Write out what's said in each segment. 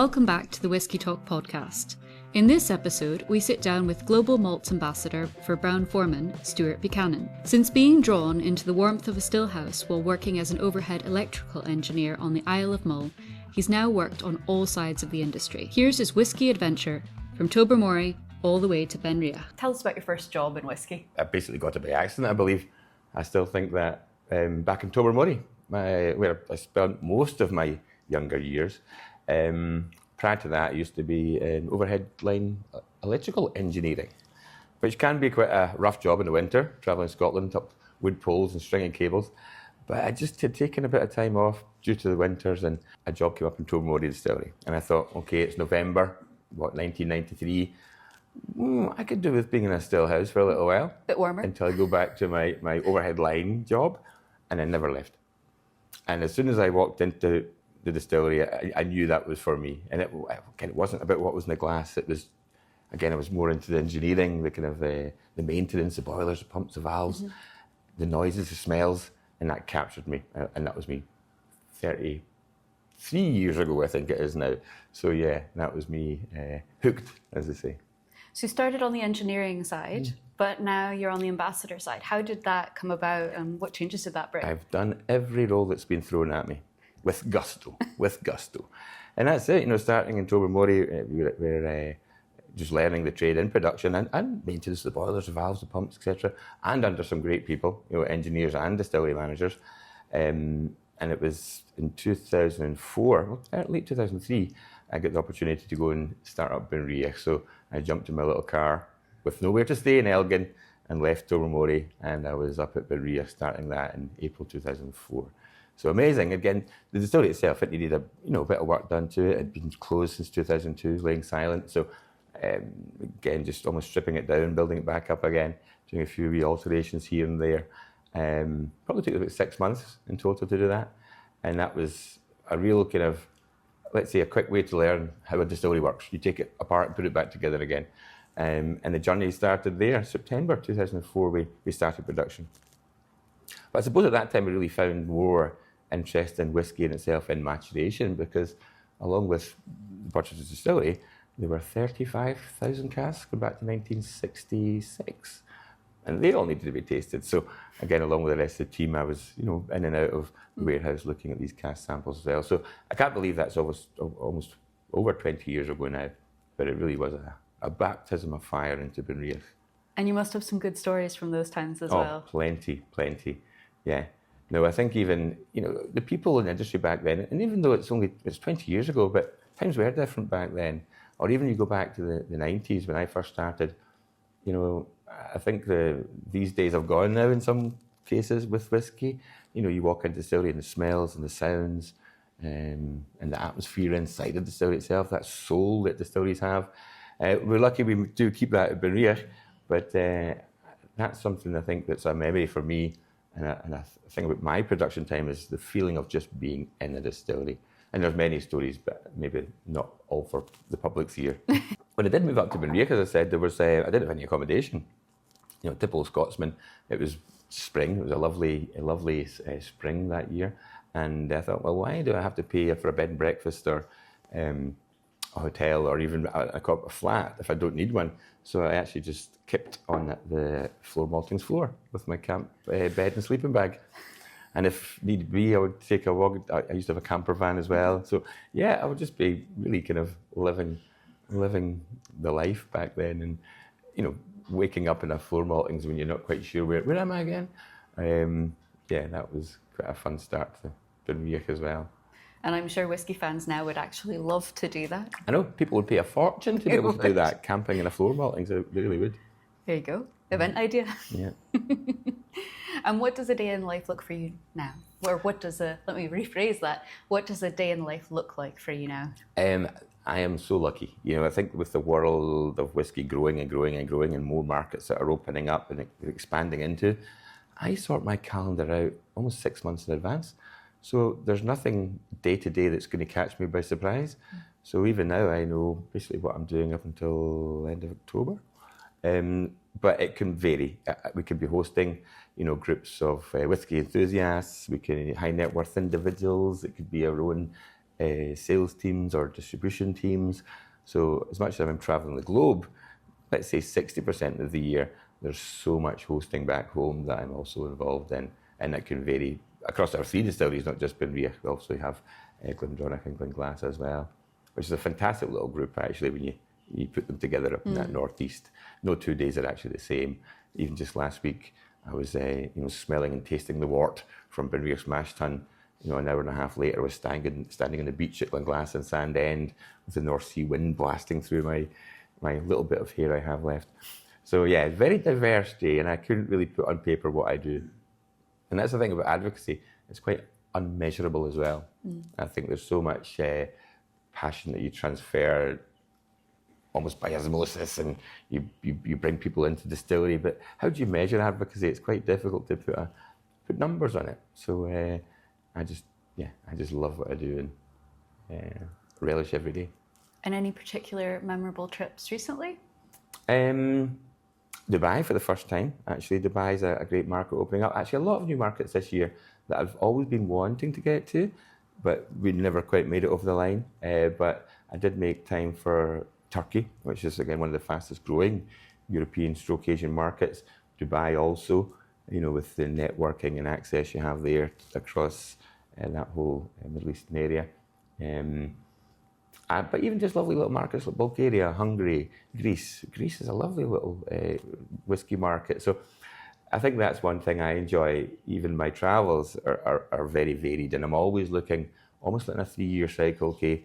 Welcome back to the Whisky Talk podcast. In this episode, we sit down with Global Malts Ambassador for Brown-Forman, Stewart Buchanan. Since being drawn into the warmth of a stillhouse while working as an overhead electrical engineer on the Isle of Mull, he's now worked on all sides of the industry. Here's his whisky adventure from Tobermory all the way to Benriach. Tell us about your first job in whisky. I basically got it by accident, I believe. I still think that back in Tobermory, where I spent most of my younger years. Prior to that, I used to be in overhead line electrical engineering, which can be quite a rough job in the winter, travelling Scotland up wood poles and stringing cables. But I just had taken a bit of time off due to the winters, and a job came up in Tobermory Distillery. And I thought, okay, it's November, 1993. I could do with being in a still house for a little while. Bit warmer. Until I go back to my overhead line job, and I never left. And as soon as I walked into the distillery, I knew that was for me. And it wasn't about what was in the glass. It was, again, I was more into the engineering, the kind of the maintenance, the boilers, the pumps, the valves, the noises, the smells, and that captured me. And that was me 33 years ago, I think it is now. So yeah, that was me hooked, as they say. So you started on the engineering side, but now you're on the ambassador side. How did that come about, and what changes did that bring? I've done every role that's been thrown at me. With gusto. And that's it, starting in Tobermory, we're just learning the trade in production and maintenance of the boilers, the valves, the pumps, etc. And under some great people, engineers and distillery managers. And it was in 2004, late 2003, I got the opportunity to go and start up Benriach. So I jumped in my little car with nowhere to stay in Elgin and left Tobermory, and I was up at Benriach starting that in April 2004. So amazing. Again, the distillery itself, it needed a bit of work done to it. It had been closed since 2002, laying silent. So again, just almost stripping it down, building it back up again, doing a few wee alterations here and there. Probably took about 6 months in total to do that. And that was a real kind of, let's say, a quick way to learn how a distillery works. You take it apart and put it back together again. And the journey started there. September 2004, we started production. But I suppose at that time we really found more interest in whisky in itself in maturation, because along with the purchase of the distillery, there were 35,000 casks going back to 1966. And they all needed to be tasted. So again, along with the rest of the team, I was, in and out of the warehouse looking at these cask samples as well. So I can't believe that's almost over 20 years ago now, but it really was a baptism of fire into Benriach. And you must have some good stories from those times as well. Oh, plenty. Yeah. No, I think even, the people in the industry back then, and even though it's 20 years ago, but times were different back then. Or even you go back to the 90s when I first started, I think these days have gone now in some cases with whisky. You walk into the distillery and the smells and the sounds and the atmosphere inside the distillery itself, that soul that distilleries have. We're lucky we do keep that at Benriach, but that's something I think that's a memory for me. And a thing about my production time is the feeling of just being in a distillery. And there's many stories, but maybe not all for the public's ear. When I did move up to Benriach, as I said, I didn't have any accommodation. Typical Scotsman. It was spring. It was a lovely spring that year. And I thought, well, why do I have to pay for a bed and breakfast or a hotel or even a flat if I don't need one? So I actually just kept on the floor maltings floor with my camp bed and sleeping bag. And if need be, I would take a walk. I used to have a camper van as well. So yeah, I would just be really kind of living the life back then, and waking up in a floor maltings when you're not quite sure where am I again. Yeah, that was quite a fun start to Benriach as well. And I'm sure whisky fans now would actually love to do that. I know people would pay a fortune to be able to do that, camping in a floor maltings. They really would. There you go, event idea. Yeah. And what does a day in life look for you now? Or let me rephrase that. What does a day in life look like for you now? I am so lucky. I think with the world of whisky growing and more markets that are opening up and expanding into, I sort my calendar out almost 6 months in advance. So there's nothing day to day that's going to catch me by surprise. So even now I know basically what I'm doing up until end of October. But it can vary. We can be hosting, groups of whisky enthusiasts. We can high net worth individuals. It could be our own sales teams or distribution teams. So as much as I'm traveling the globe, let's say 60% of the year, there's so much hosting back home that I'm also involved in, and that can vary across our 3 distilleries, not just Benriach. We also have Glendronach and Glenglass as well, which is a fantastic little group actually when you put them together up in that northeast. No 2 days are actually the same. Even just last week, I was smelling and tasting the wort from Benriach's mash tun. An hour and a half later, I was standing on the beach at Glenglass and Sand End with the North Sea wind blasting through my little bit of hair I have left. So yeah, very diverse day, and I couldn't really put on paper what I do. And that's the thing about advocacy; it's quite unmeasurable as well. I think there's so much passion that you transfer almost by osmosis, and you bring people into distillery. But how do you measure advocacy? It's quite difficult to put numbers on it. So I just love what I do and relish every day. And any particular memorable trips recently? Dubai for the first time. Actually, Dubai is a great market opening up. Actually, a lot of new markets this year that I've always been wanting to get to, but we never quite made it over the line. But I did make time for Turkey, which is again one of the fastest growing European / Asian markets. Dubai also, with the networking and access you have there across that whole Middle Eastern area. But even just lovely little markets like Bulgaria, Hungary, Greece. Greece is a lovely little whiskey market. So I think that's one thing I enjoy. Even my travels are very varied, and I'm always looking, almost like in a 3-year cycle. Okay,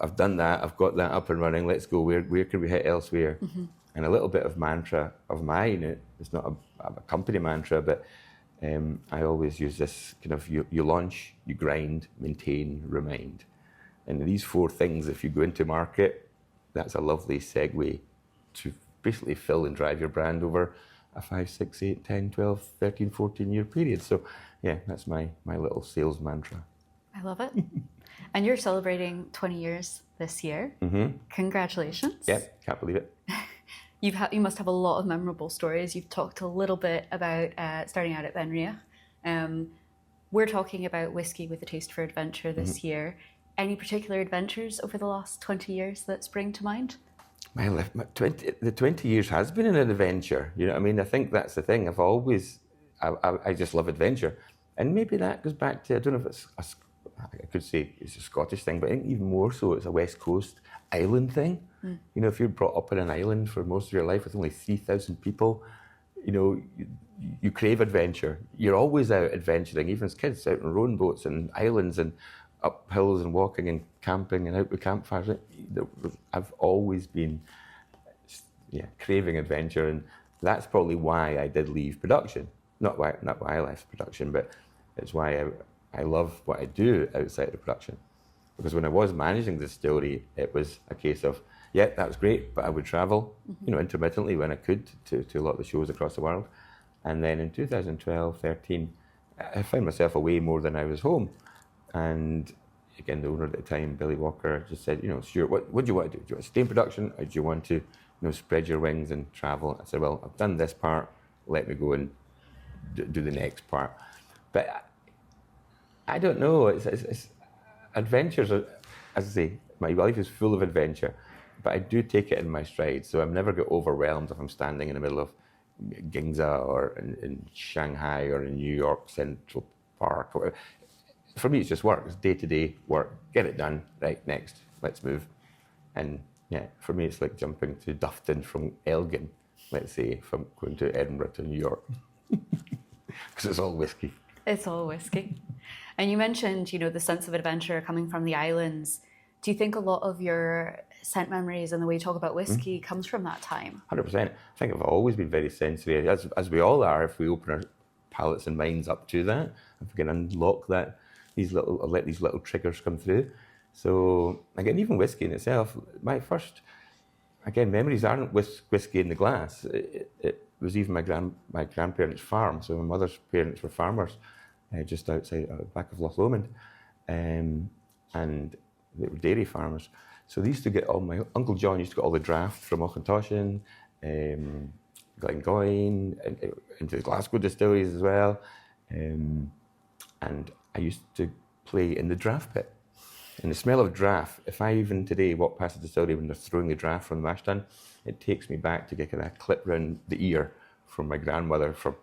I've done that, I've got that up and running, let's go, where can we hit elsewhere? And a little bit of mantra of mine, it's not a company mantra, but I always use this kind of, you launch, you grind, maintain, remind. And these 4 things, if you go into market, that's a lovely segue to basically fill and drive your brand over a 5, 6, 8, 10, 12, 13, 14-year period. So yeah, that's my little sales mantra. I love it. And you're celebrating 20 years this year. Congratulations. Yeah, can't believe it. You must have a lot of memorable stories. You've talked a little bit about starting out at Benriach. We're talking about whiskey with a taste for adventure this year. Any particular adventures over the last 20 years that spring to mind? The 20 years has been an adventure. You know what I mean? I think that's the thing. I just love adventure. And maybe that goes back to, I don't know if it's, I could say it's a Scottish thing, but I think even more so it's a West Coast island thing. If you're brought up on an island for most of your life with only 3,000 people, you crave adventure. You're always out adventuring, even as kids, out on rowing boats and islands and up hills and walking and camping and out with campfires. I've always been craving adventure, and that's probably why I did leave production. Not why I left production, but it's why I love what I do outside of production. Because when I was managing the distillery, it was a case of, that was great, but I would travel, intermittently when I could to a lot of the shows across the world. And then in 2012, 13, I found myself away more than I was home. And again, the owner at the time, Billy Walker, just said, Stuart, what do you want to do? Do you want to stay in production, or do you want to, spread your wings and travel? I said, well, I've done this part, let me go and do the next part. But I don't know, it's adventures are, as I say, my life is full of adventure, but I do take it in my stride, so I never get overwhelmed if I'm standing in the middle of Gingza or in Shanghai or in New York Central Park. For me, it's just work. It's day-to-day work. Get it done. Right, next. Let's move. And for me, it's like jumping to Dufton from Elgin, let's say, from going to Edinburgh to New York. Because it's all whiskey. It's all whiskey. And you mentioned, the sense of adventure coming from the islands. Do you think a lot of your scent memories and the way you talk about whiskey comes from that time? 100%. I think I've always been very sensory, as we all are, if we open our palates and minds up to that, if we can unlock that, let these little triggers come through. So again, even whiskey in itself, my first, memories aren't whiskey in the glass. It was even my grandparents' farm. So my mother's parents were farmers, just outside back of Loch Lomond, and they were dairy farmers. So they used to get my Uncle John used to get all the draft from Auchentoshan, Glengoyne, into the Glasgow distilleries as well, and I used to play in the draft pit. And the smell of draft, if I even today walk past the distillery when they're throwing the draft from the mash tun, it takes me back to get a clip round the ear from my grandmother for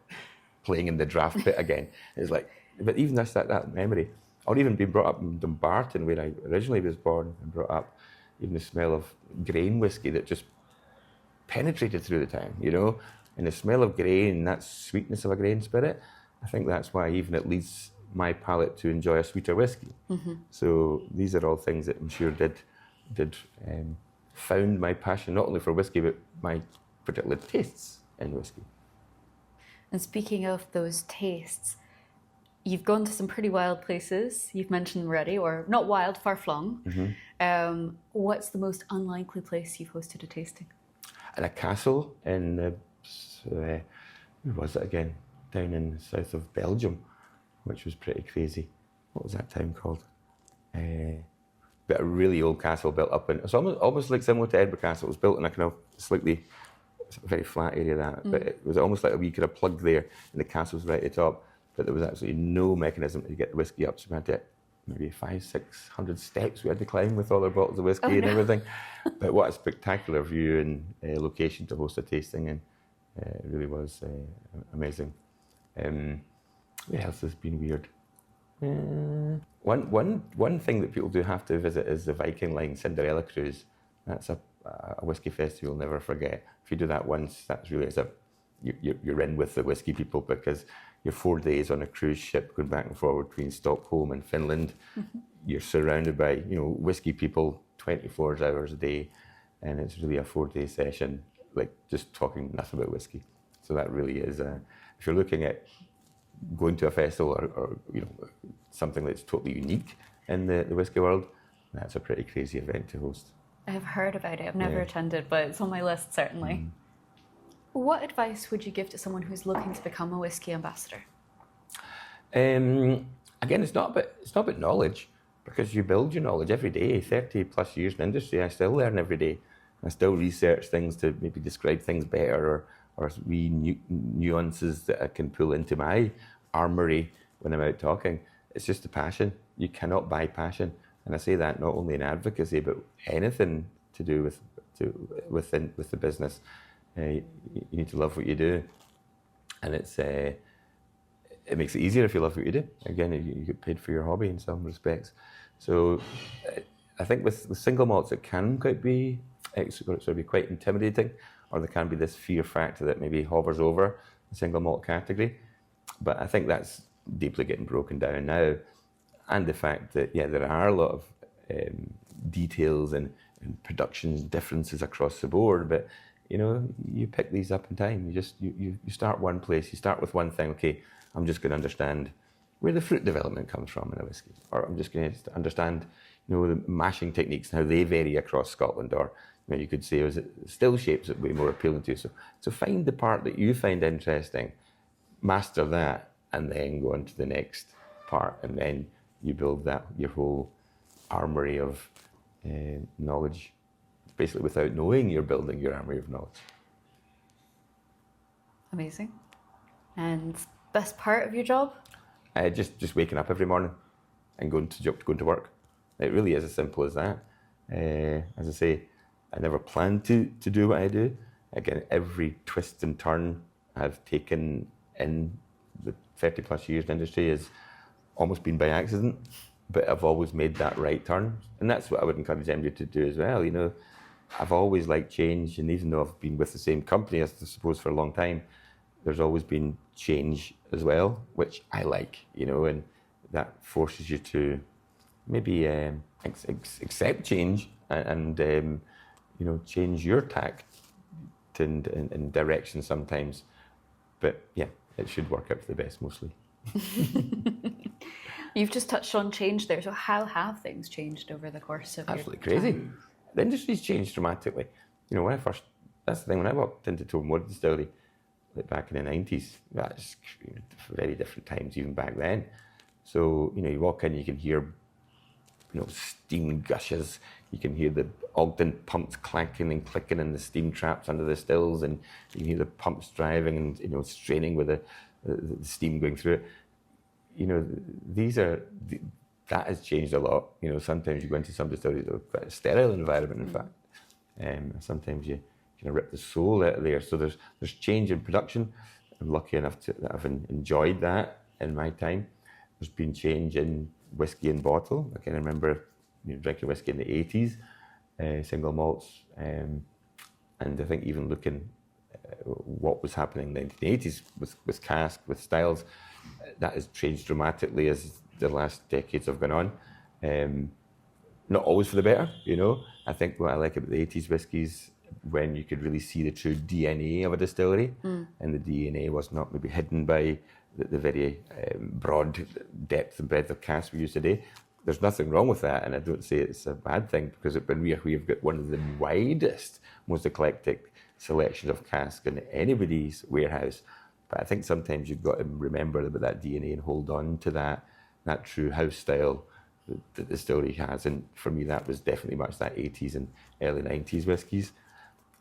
playing in the draft pit again. It's like, but even that memory, or even being brought up in Dumbarton, where I originally was born and brought up, even the smell of grain whiskey that just penetrated through the town, you know, and the smell of grain, that sweetness of a grain spirit, I think that's why even it leads my palate to enjoy a sweeter whiskey. Mm-hmm. So these are all things that I'm sure did found my passion not only for whiskey but my particular tastes in whiskey. And speaking of those tastes, you've gone to some pretty wild places. You've mentioned them already, or not wild, far flung. Mm-hmm. What's the most unlikely place you've hosted a tasting? At a castle in where was it again? Down in the south of Belgium, which was pretty crazy. What was that town called? But a really old castle built up in, it's almost like similar to Edinburgh Castle. It was built in a kind of slightly, very flat area but it was almost like a wee kind of plug there, and the castle was right at the top, but there was absolutely no mechanism to get the whiskey up, so we had to, maybe 500-600 steps we had to climb with all our bottles of whiskey and everything. But what a spectacular view and location to host a tasting in. It really was amazing. What else has been weird? One thing that people do have to visit is the Viking Line Cinderella cruise. That's a whiskey festival you'll never forget. If you do that once, that's really you're in with the whiskey people, because you're 4 days on a cruise ship going back and forward between Stockholm and Finland. Mm-hmm. You're surrounded by whiskey people 24 hours a day, and it's really a 4-day session, like just talking nothing but whiskey. So that really is if you're looking at going to a festival or something that's totally unique in the whiskey world, that's a pretty crazy event to host. I've heard about it. I've never attended, but it's on my list certainly. Mm. What advice would you give to someone who's looking to become a whisky ambassador? Again, it's not about knowledge, because you build your knowledge every day. 30 plus years in industry, I still learn every day. I still research things to maybe describe things better, or wee nuances that I can pull into my armoury when I'm out talking. It's just a passion. You cannot buy passion. And I say that not only in advocacy, but anything to do with the business. You need to love what you do. And it makes it easier if you love what you do. Again, you get paid for your hobby in some respects. So I think with single malts, it can be quite intimidating, or there can be this fear factor that maybe hovers over the single malt category. But I think that's deeply getting broken down now. And the fact that, there are a lot of details and production differences across the board, but you pick these up in time. You start one place, you start with one thing. Okay, I'm just going to understand where the fruit development comes from in a whiskey, or I'm just going to understand, the mashing techniques and how they vary across Scotland, or you could say, is it still shapes that way more appealing to you? So find the part that you find interesting, master that, and then go on to the next part, and then you build that your whole armoury of knowledge. Basically, without knowing, you're building your armoury of knowledge. Amazing. And best part of your job? Just waking up every morning and going to work. It really is as simple as that. As I say, I never planned to do what I do. Again, every twist and turn I've taken in the 30 plus years in industry has almost been by accident, but I've always made that right turn. And that's what I would encourage anybody to do as well. I've always liked change, and even though I've been with the same company, I suppose, for a long time, there's always been change as well, which I like, and that forces you to maybe accept change and change your tact and direction sometimes. But it should work out for the best mostly. You've just touched on change there. So how have things changed over the course of Absolutely your crazy. time? The industry's changed dramatically. That's the thing, when I walked into Tobermory Distillery, like back in the 90s, that's very different times even back then. So, you walk in, you can hear, steam gushes, you can hear the Ogden pumps clanking and clicking in the steam traps under the stills, and you can hear the pumps driving and, straining with the steam going through it. These are that has changed a lot. Sometimes you go into some distilleries that are quite a sterile environment, in fact. Sometimes you kind of rip the soul out of there. So there's change in production. I'm lucky enough that I've enjoyed that in my time. There's been change in whiskey in bottle. I can remember drinking whiskey in the 80s, single malts, and I think even looking at what was happening in the 80s with cask, with styles, that has changed dramatically as the last decades have gone on. Not always for the better, I think what I like about the 80s whiskies, when you could really see the true DNA of a distillery, and the DNA was not maybe hidden by the very broad depth and breadth of cask we use today. There's nothing wrong with that, and I don't say it's a bad thing, because at Benriach we've got one of the widest, most eclectic selections of cask in anybody's warehouse. But I think sometimes you've got to remember about that DNA and hold on to that true house style that the distillery has. And for me, that was definitely much that 80s and early 90s whiskies.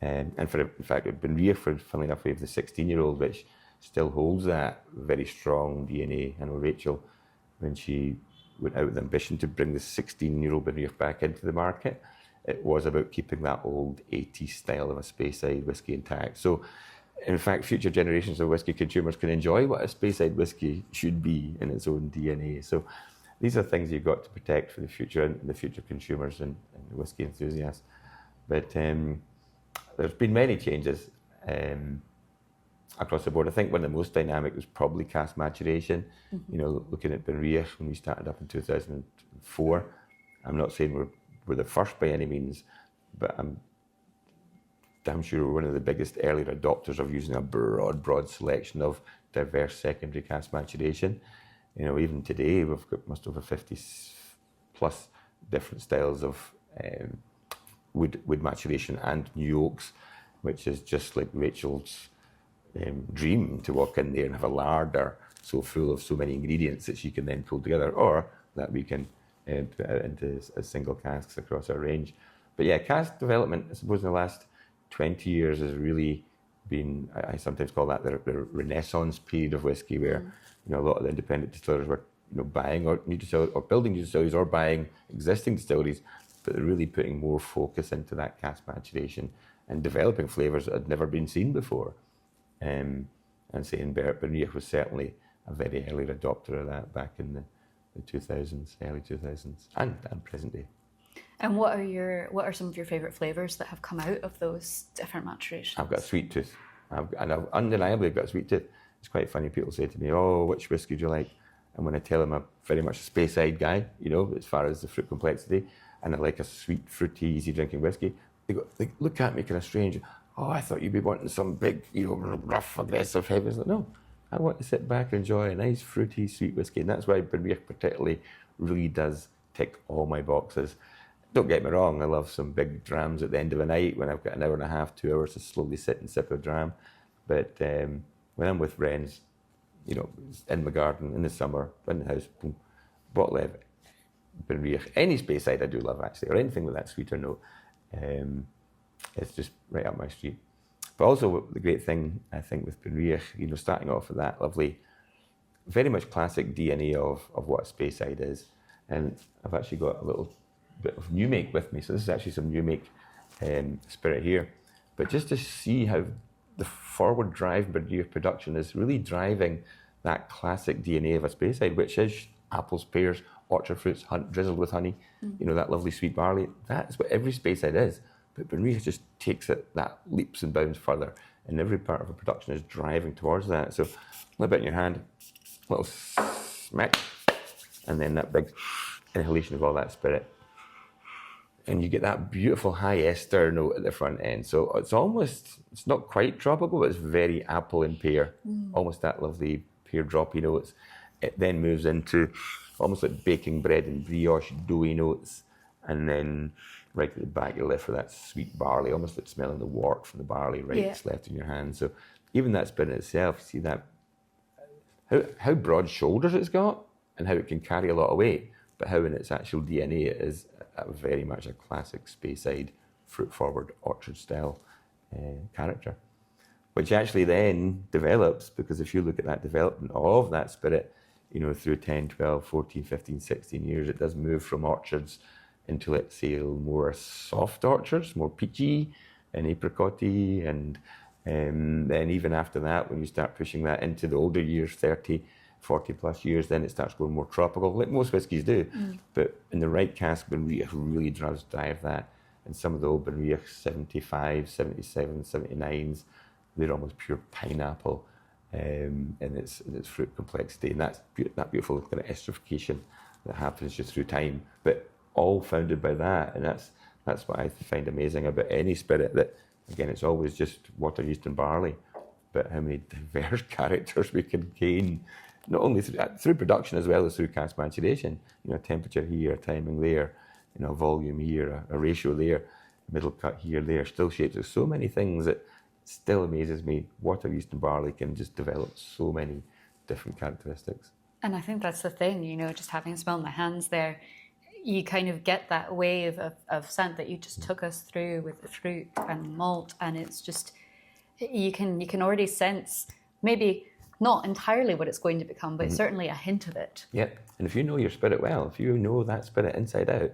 And in fact, at Benriach, funnily enough, we have the 16-year-old, which still holds that very strong DNA. I know Rachel, when she went out with the ambition to bring the 16-year-old Benriach back into the market, it was about keeping that old 80s style of a Speyside whiskey intact. So, in fact, future generations of whiskey consumers can enjoy what a Speyside whiskey should be in its own DNA. So, these are things you've got to protect for the future and the future consumers and whiskey enthusiasts. But there's been many changes across the board. I think one of the most dynamic was probably cask maturation. Looking at Benriach when we started up in 2004. I'm not saying we're the first by any means, but I'm damn sure we're one of the biggest early adopters of using a broad selection of diverse secondary cask maturation. Even today we've got most over 50 plus different styles of wood maturation and new oaks, which is just like Rachel's dream, to walk in there and have a larder so full of so many ingredients that she can then pull together, or that we can put out into as single casks across our range. But yeah, cask development, I suppose, in the last 20 years has really been, I sometimes call that the renaissance period of whiskey, where a lot of the independent distillers were buying new distilleries or building new distilleries or buying existing distilleries, but they're really putting more focus into that cask maturation and developing flavours that had never been seen before. And saying Benriach was certainly a very early adopter of that back in the 2000s, early 2000s, and present day. And what are some of your favourite flavours that have come out of those different maturations? I've got a sweet tooth. I've undeniably got a sweet tooth. It's quite funny. People say to me, "Oh, which whiskey do you like?" And when I tell them I'm very much a Speyside guy, as far as the fruit complexity, and I like a sweet, fruity, easy drinking whiskey, they look at me kind of strange. "Oh, I thought you'd be wanting some big, rough, aggressive, heavy." It's like, no, I want to sit back and enjoy a nice, fruity, sweet whiskey. And that's why Benriach particularly really does tick all my boxes. Don't get me wrong, I love some big drams at the end of the night when I've got an hour and a half, 2 hours to slowly sit and sip a dram. But when I'm with friends, in my garden, in the summer, in the house, boom, bottle of Benriach, any Speyside I do love actually, or anything with that sweeter note. It's just right up my street. But also the great thing, I think, with Benriach, starting off with that lovely, very much classic DNA of what a Speyside is. And I've actually got a little bit of new make with me. So this is actually some new make spirit here. But just to see how the forward drive Benriach production is really driving that classic DNA of a Speyside, which is apples, pears, orchard fruits, drizzled with honey, that lovely sweet barley. That's what every Speyside is. But Benriach just takes it that leaps and bounds further, and every part of a production is driving towards that. So a little bit in your hand, a little smack, and then that big inhalation of all that spirit. And you get that beautiful high ester note at the front end. So it's not quite tropical, but it's very apple and pear, almost that lovely pear droppy notes. It then moves into almost like baking bread and brioche doughy notes, and then right at the back you're left with that sweet barley, almost like smelling the wort from the barley that's left in your hand. So even that spirit itself, you see that how broad shoulders it's got and how it can carry a lot of weight, but how in its actual DNA it is very much a classic Speyside fruit-forward orchard-style character, which actually then develops, because if you look at that development of that spirit, through 10, 12, 14, 15, 16 years, it does move from orchards into, let's say, more soft orchards, more peachy and apricotty, and then even after that, when you start pushing that into the older years, 30, 40 plus years, then it starts going more tropical, like most whiskies do. But in the right cask, Benriach really does drive that. And some of the old Benriach 75, 77, 79s, they're almost pure pineapple in its fruit complexity. And that's that beautiful kind of esterification that happens just through time. But all founded by that. And that's what I find amazing about any spirit, that, again, it's always just water, yeast and barley, but how many diverse characters we can gain, not only through production as well as through cask maturation. Temperature here, timing there, volume here, a ratio there, middle cut here, there, still shapes. There's so many things that still amazes me. Water, yeast and barley can just develop so many different characteristics. And I think that's the thing, just having smelled my hands there, you kind of get that wave of scent that you just took us through with the fruit and malt, and it's just, you can already sense, maybe not entirely what it's going to become, but certainly a hint of it. Yep. And if you know your spirit well, if you know that spirit inside out,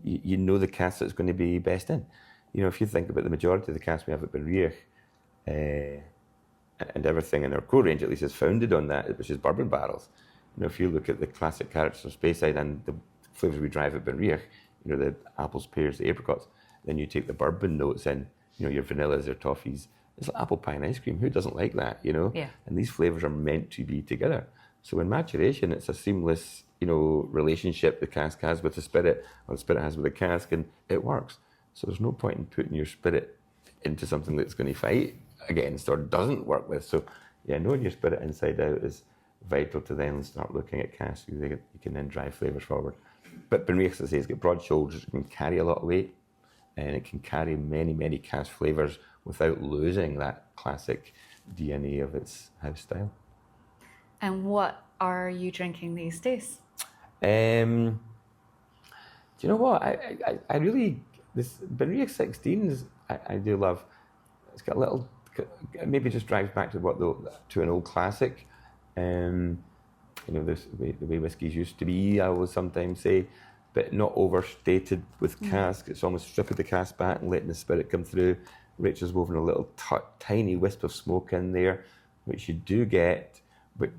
you know the cask that's going to be best in. If you think about the majority of the casks we have at Benriach, and everything in our core range at least is founded on that, which is bourbon barrels. If you look at the classic characters of Speyside and the flavours we drive at Benriach, the apples, pears, the apricots, then you take the bourbon notes in, your vanillas, your toffees. It's like apple pie and ice cream. Who doesn't like that, Yeah. And these flavours are meant to be together. So in maturation, it's a seamless, relationship the cask has with the spirit, or the spirit has with the cask, and it works. So there's no point in putting your spirit into something that's going to fight against or doesn't work with. So yeah, knowing your spirit inside out is vital to then start looking at casks. You can then drive flavours forward. But Benriach, as I say, it's got broad shoulders, it can carry a lot of weight, and it can carry many, many cask flavours without losing that classic DNA of its house style. And what are you drinking these days? Do you know what? I really, this Benriach 16s, I do love. It's got a little, maybe just drives back to an old classic. The way whiskies used to be, I will sometimes say, but not overstated with cask. It's almost stripping the cask back and letting the spirit come through. Rachel's woven a little tiny wisp of smoke in there, which you do get, but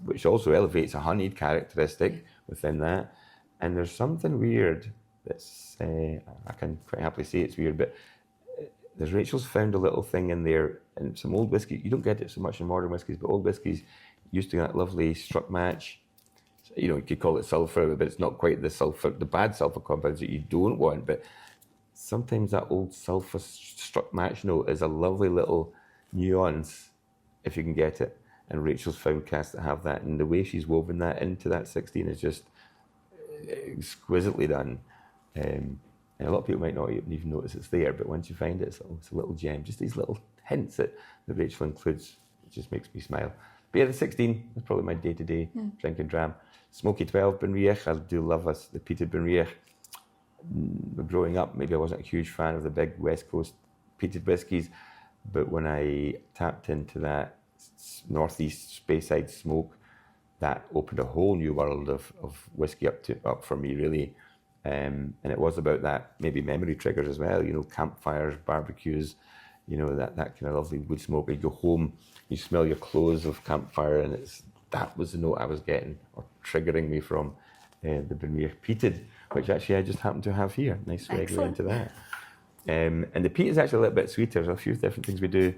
which also elevates a honeyed characteristic within that. And there's something weird that's, I can quite happily say it's weird, but there's Rachel's found a little thing in there, and some old whiskey, you don't get it so much in modern whiskies, but old whiskies used to that lovely struck match. So, you could call it sulphur, but it's not quite the bad sulphur compounds that you don't want, but sometimes that old sulphur struck match note is a lovely little nuance, if you can get it. And Rachel's found casks that have that, and the way she's woven that into that 16 is just exquisitely done. And a lot of people might not even notice it's there, but once you find it, it's a little gem. Just these little hints that Rachel includes, it just makes me smile. But yeah, the 16 is probably my day-to-day drinking dram. Smoky 12 Benriach, I do love the peated Benriach. Growing up, maybe I wasn't a huge fan of the big West Coast peated whiskies, but when I tapped into that northeast Speyside smoke, that opened a whole new world of whiskey up for me, really. And it was about that, maybe memory triggers as well, campfires, barbecues, that kind of lovely wood smoke. You go home, you smell your clothes of campfire, and that was the note I was getting, or triggering me from the Benriach peated, which actually I just happen to have here. Nice segue into that. And the peat is actually a little bit sweeter. There's a few different things we do,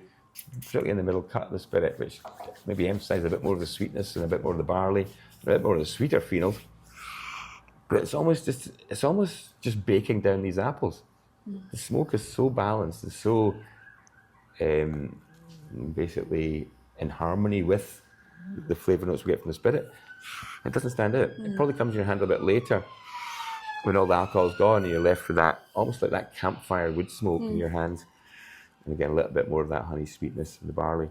particularly in the middle cut of the spirit, which maybe emphasise a bit more of the sweetness and a bit more of the barley, a bit more of the sweeter phenols. But it's almost just baking down these apples. The smoke is so balanced and so basically in harmony with the flavour notes we get from the spirit. It doesn't stand out. It probably comes in your hand a bit later when all the alcohol's gone and you're left with that, almost like that campfire wood smoke in your hands. And again, a little bit more of that honey sweetness in the barley.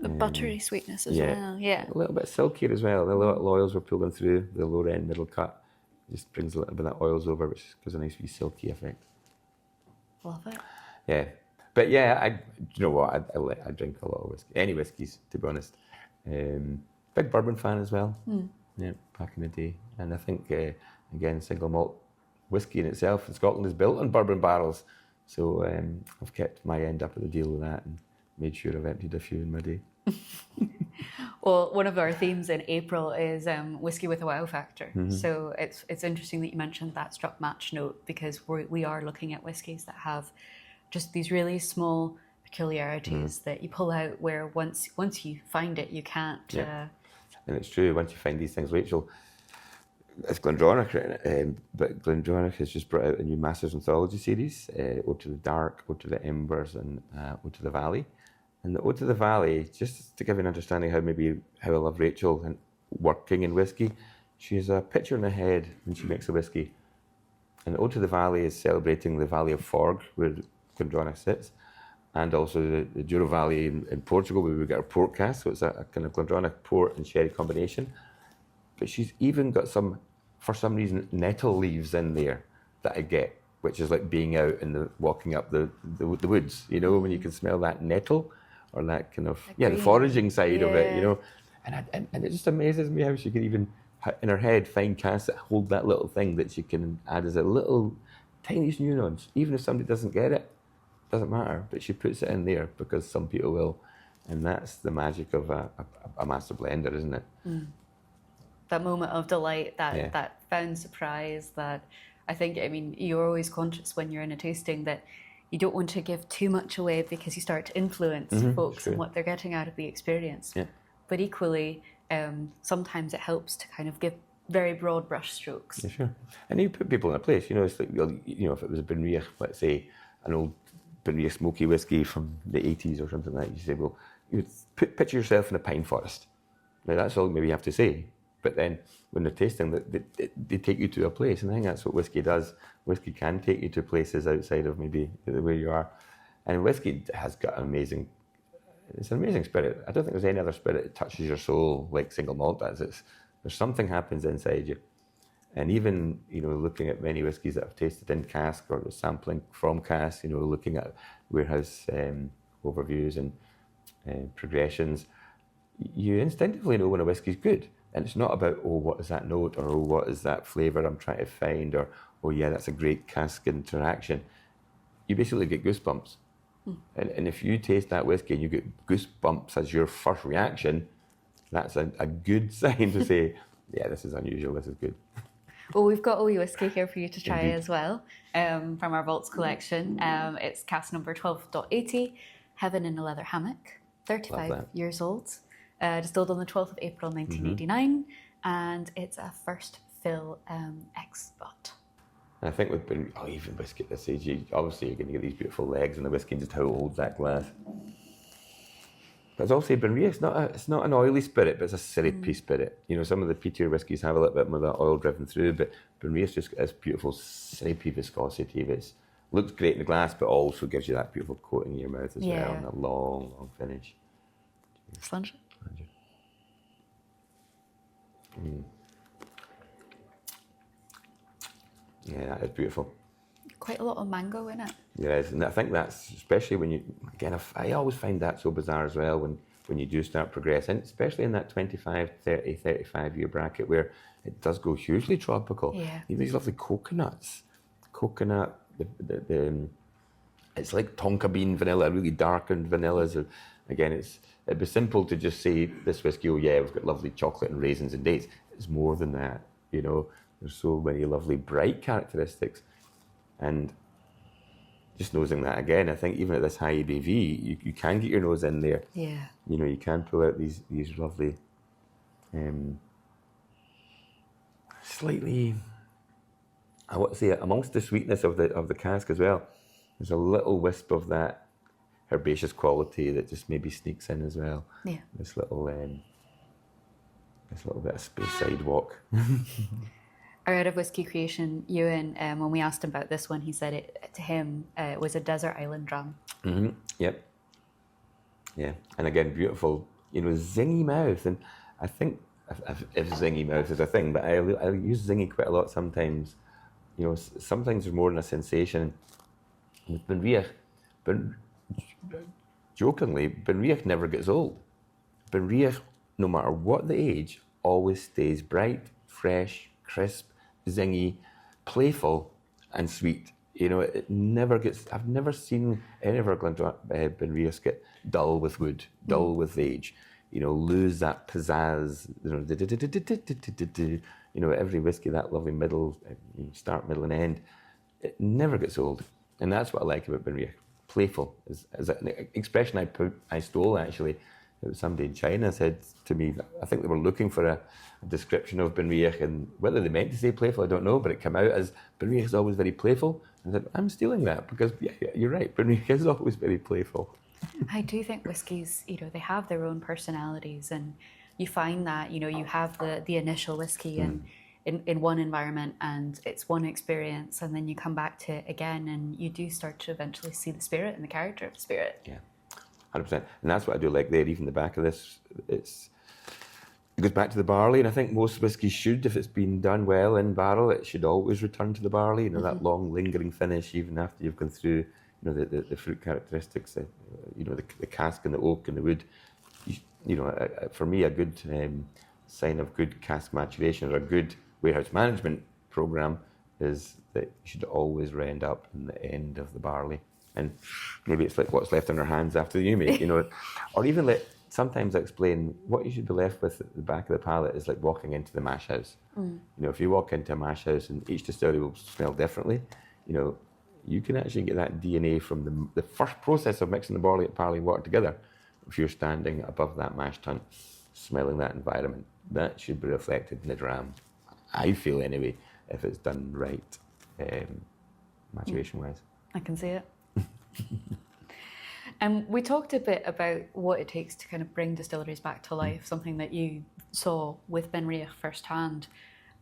The buttery sweetness as well, yeah. A little bit silkier as well. The little oils we're pulling through, the lower end, middle cut. Just brings a little bit of that oils over, which gives a nice wee silky effect. Love it. Yeah. But yeah, you know what? I drink a lot of whiskey. Any whiskies, to be honest. big bourbon fan as well. Yeah, back in the day. And I think, again, single malt whiskey in itself in Scotland is built on bourbon barrels. So I've kept my end up of the deal with that and made sure I've emptied a few in my day. Well, one of our themes in April is whiskey with a wow factor. So it's interesting that you mentioned that struck match note, because we are looking at whiskies that have just these really small peculiarities that you pull out where once you find it, you can't. And it's true, once you find these things, Rachel, it's Glendronach, but Glendronach has just brought out a new Masters Anthology series, Ode to the Dark, Ode to the Embers, and Ode to the Valley. And the Ode to the Valley, just to give you an understanding how I love Rachel and working in whiskey, she has a picture in her head when she makes a whiskey. And the Ode to the Valley is celebrating the Valley of Forg, where Glendronach sits, and also the Douro Valley in Portugal, where we get our port cask. So it's a kind of Glendronach port and sherry combination. But she's even got for some reason, nettle leaves in there that I get, which is like being out and walking up the woods, you know, when you can smell that nettle or that kind of, the foraging side of it, you know. And it just amazes me how she can even, in her head, find casks that hold that little thing that she can add as a little tiniest nuance. Even if somebody doesn't get it, doesn't matter, but she puts it in there because some people will. And that's the magic of a master blender, isn't it? That moment of delight, that found surprise, that I think, I mean, you're always conscious when you're in a tasting that you don't want to give too much away because you start to influence folks and what they're getting out of the experience. Yeah. But equally, sometimes it helps to kind of give very broad brush strokes. Yeah, sure. And you put people in a place, you know, it's like, you know, if it was a Benriach, let's say, an old Benriach smoky whiskey from the 80s or something like that, you say, well, you would picture yourself in a pine forest. Now, that's all maybe you have to say. But then when they're tasting, they take you to a place. And I think that's what whiskey does. Whiskey can take you to places outside of maybe where you are. And whiskey has got an amazing spirit. I don't think there's any other spirit that touches your soul like single malt does. There's something happens inside you. And even, you know, looking at many whiskies that I've tasted in cask or the sampling from cask, you know, looking at warehouse overviews and progressions, you instinctively know when a whiskey's good. And it's not about, oh, what is that note, or oh, what is that flavour I'm trying to find, or oh yeah, that's a great cask interaction. You basically get goosebumps. And if you taste that whiskey and you get goosebumps as your first reaction, that's a good sign to say, yeah, this is unusual, this is good. Well, we've got a wee whiskey here for you to try Indeed. as well, from our Vaults collection. It's cask number 12.80, Heaven in a Leather Hammock, 35 years old. Distilled on the 12th of April 1989, and it's a first fill ex-butt. I think with even whiskey at this age, obviously you're going to get these beautiful legs and the whiskey and just how it holds that glass. But as I'll say, Benriach, it's not an oily spirit, but it's a syrupy spirit. You know, some of the peatier whiskies have a little bit more of that oil driven through, but Benriach's just got this beautiful syrupy viscosity. It looks great in the glass, but also gives you that beautiful coating in your mouth as well, and a long, long finish. Excellent. Yeah, that is beautiful. Quite a lot of mango in it. Yes, and I think that's, especially when you, again, I always find that so bizarre as well when you do start progressing, especially in that 25, 30, 35-year bracket where it does go hugely tropical. Yeah. Even these lovely coconut, it's like tonka bean vanilla, really darkened vanillas. Again, it'd be simple to just say this whiskey, oh yeah, we've got lovely chocolate and raisins and dates. It's more than that, you know. There's so many lovely bright characteristics. And just nosing that again, I think even at this high ABV, you can get your nose in there. Yeah. You know, you can pull out these lovely, slightly, I want to say, amongst the sweetness of the cask as well, there's a little wisp of that herbaceous quality that just maybe sneaks in as well. Yeah. This little bit of space sidewalk. Our head of whiskey creation, Ewan, when we asked him about this one, he said it was a desert island dram. Mm-hmm. Yep. Yeah, and again, beautiful, you know, zingy mouth. And I think if zingy mouth is a thing, but I use zingy quite a lot sometimes. You know, sometimes there's more than a sensation. With Benriach, jokingly, Benriach never gets old. Benriach no matter what the age, always stays bright, fresh, crisp, zingy, playful, and sweet. You know, it never gets. I've never seen any of our Benriachs get dull with wood, dull with age. You know, lose that pizzazz. You know, every whiskey, that lovely middle, start, middle, and end. It never gets old, and that's what I like about Benriach. Playful is an expression I stole actually. It was somebody in China said to me, I think they were looking for a description of Benriach, and whether they meant to say playful, I don't know, but it came out as Benriach is always very playful. And I said, I'm stealing that because yeah, you're right, Benriach is always very playful. I do think whiskies, you know, they have their own personalities, and you find that, you know, you have the initial whiskey and in one environment and it's one experience, and then you come back to it again and you do start to eventually see the spirit and the character of the spirit. Yeah, 100%. And that's what I do like there, even the back of this, it goes back to the barley, and I think most whiskies should, if it's been done well in barrel, it should always return to the barley, you know, that long lingering finish, even after you've gone through, you know, the fruit characteristics, you know, the cask and the oak and the wood. You know, for me, a good sign of good cask maturation or a good warehouse management program is that you should always end up in the end of the barley. And maybe it's like what's left in our hands after the new make, you know, or even sometimes I explain what you should be left with at the back of the palate is like walking into the mash house. You know, if you walk into a mash house and each distillery will smell differently, you know, you can actually get that DNA from the first process of mixing the barley and water together. If you're standing above that mash tun, smelling that environment, that should be reflected in the dram. I feel anyway, if it's done right, maturation-wise. I can see it. And we talked a bit about what it takes to kind of bring distilleries back to life, something that you saw with Benriach firsthand.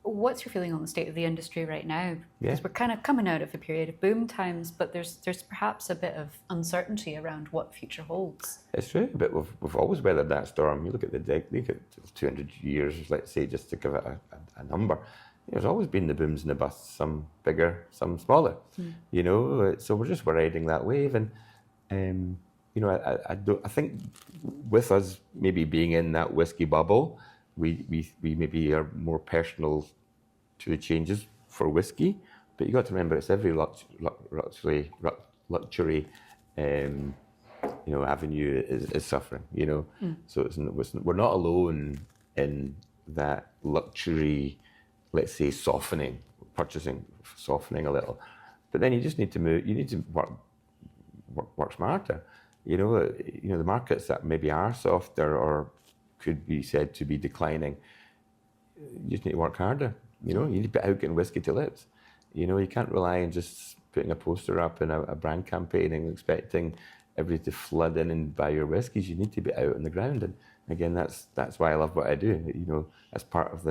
What's your feeling on the state of the industry right now? Because we're kind of coming out of a period of boom times, but there's perhaps a bit of uncertainty around what the future holds. It's true, but we've always weathered that storm. You look at look at 200 years, let's say, just to give it a number. There's always been the booms and the busts, some bigger, some smaller. You know, so we're just riding that wave, and you know, I think with us maybe being in that whiskey bubble, we maybe are more personal to the changes for whiskey, but you got to remember it's every luxury you know, avenue is suffering. You know, so we're not alone in that luxury, let's say, purchasing softening a little, but then you just need to move. You need to work smarter. You know, the markets that maybe are softer or could be said to be declining, you just need to work harder. You know, you need to be out getting whiskey to lips. You know, you can't rely on just putting a poster up in a brand campaign and expecting everybody to flood in and buy your whiskies. You need to be out on the ground. And again, that's why I love what I do. You know, that's part of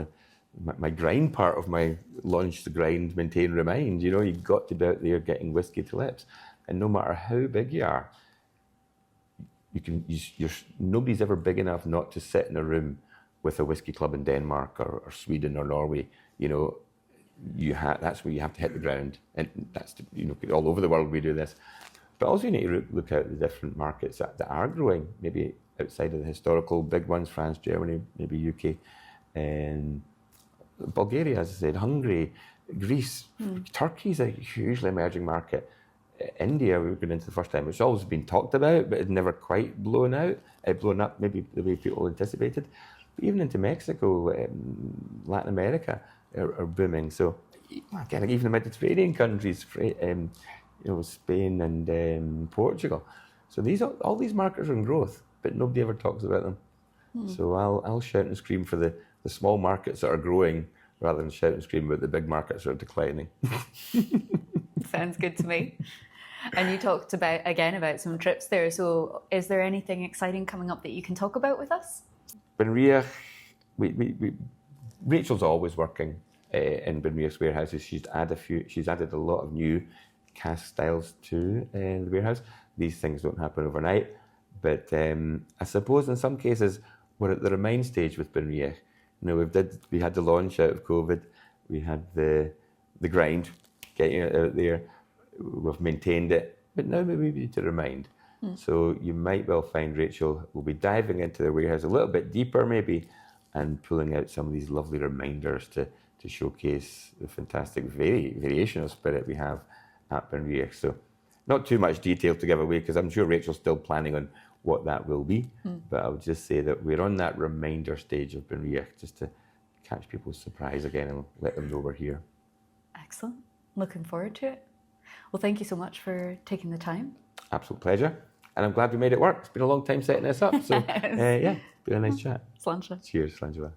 my grind part of my launch, the grind, maintain, remind. You know, you've got to be out there getting whiskey to lips. And no matter how big you are, nobody's ever big enough not to sit in a room with a whiskey club in Denmark or Sweden or Norway. You know, that's where you have to hit the ground, and that's, you know, all over the world we do this. But also you need to look at the different markets that are growing, maybe outside of the historical big ones, France, Germany, maybe UK, and Bulgaria, as I said, Hungary, Greece, Turkey's a hugely emerging market. India, we've been into the first time, which has always been talked about, but it's never quite blown up maybe the way people anticipated. But even into Mexico, Latin America are booming. So again, even the Mediterranean countries, you know, Spain and Portugal. So all these markets are in growth, but nobody ever talks about them. So I'll shout and scream for the small markets that are growing rather than shout and scream about the big markets that are declining. Sounds good to me. And you talked about some trips there. So is there anything exciting coming up that you can talk about with us? Benriach, Rachel's always working in Benriach's warehouses. She's added a lot of new cask styles to the warehouse. These things don't happen overnight, but I suppose in some cases we're at the remind stage with Benriach. You know, we had the launch out of COVID, we had the grind, getting it out there. We've maintained it, but now maybe we need to remind. So you might well find Rachel will be diving into the warehouse a little bit deeper maybe and pulling out some of these lovely reminders to showcase the fantastic variation of spirit we have at Benriach. So not too much detail to give away because I'm sure Rachel's still planning on what that will be. But I would just say that we're on that reminder stage of Benriach just to catch people's surprise again and let them know we're here. Excellent. Looking forward to it. Well, thank you so much for taking the time. Absolute pleasure. And I'm glad we made it work. It's been a long time setting this up. So, yeah, it's been a nice chat. Sláinte. Cheers, Slàinte.